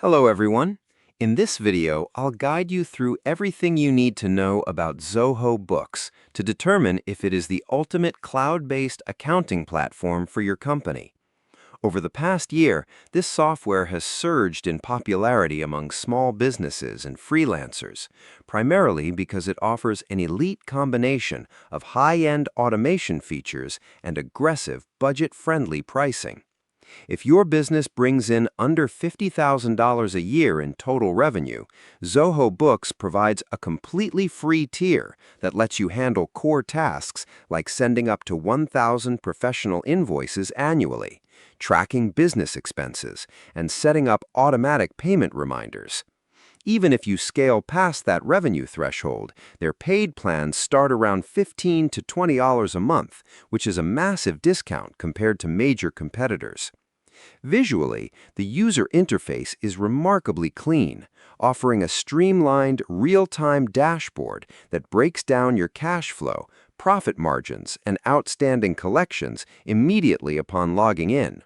Hello everyone. In this video, I'll guide you through everything you need to know about Zoho Books to determine if it is the ultimate cloud-based accounting platform for your company. Over the past year, this software has surged in popularity among small businesses and freelancers, primarily because it offers an elite combination of high-end automation features and aggressive, budget-friendly pricing. If your business brings in under $50,000 a year in total revenue, Zoho Books provides a completely free tier that lets you handle core tasks like sending up to 1,000 professional invoices annually, tracking business expenses, and setting up automatic payment reminders. Even if you scale past that revenue threshold, their paid plans start around $15 to $20 a month, which is a massive discount compared to major competitors. Visually, the user interface is remarkably clean, offering a streamlined, real-time dashboard that breaks down your cash flow, profit margins, and outstanding collections immediately upon logging in.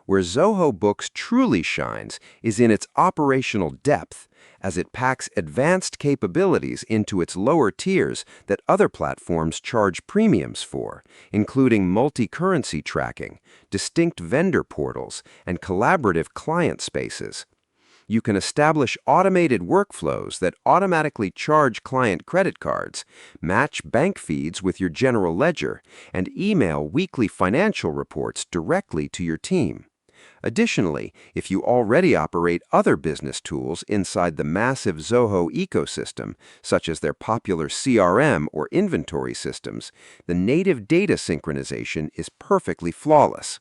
Where Zoho Books truly shines is in its operational depth, as it packs advanced capabilities into its lower tiers that other platforms charge premiums for, including multi-currency tracking, distinct vendor portals, and collaborative client spaces. You can establish automated workflows that automatically charge client credit cards, match bank feeds with your general ledger, and email weekly financial reports directly to your team. Additionally, if you already operate other business tools inside the massive Zoho ecosystem, such as their popular CRM or inventory systems, the native data synchronization is perfectly flawless.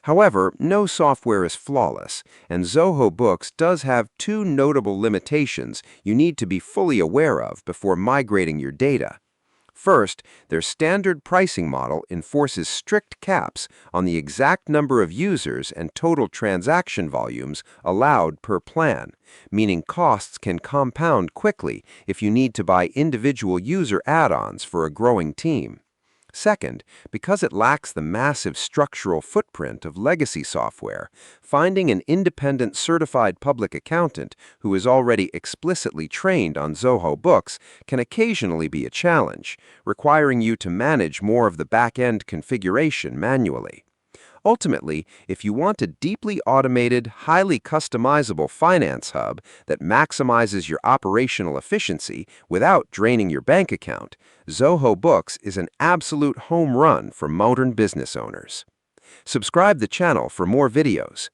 However, no software is flawless, and Zoho Books does have two notable limitations you need to be fully aware of before migrating your data. First, their standard pricing model enforces strict caps on the exact number of users and total transaction volumes allowed per plan, meaning costs can compound quickly if you need to buy individual user add-ons for a growing team. Second, because it lacks the massive structural footprint of legacy software, finding an independent certified public accountant who is already explicitly trained on Zoho Books can occasionally be a challenge, requiring you to manage more of the back-end configuration manually. Ultimately, if you want a deeply automated, highly customizable finance hub that maximizes your operational efficiency without draining your bank account, Zoho Books is an absolute home run for modern business owners. Subscribe the channel for more videos.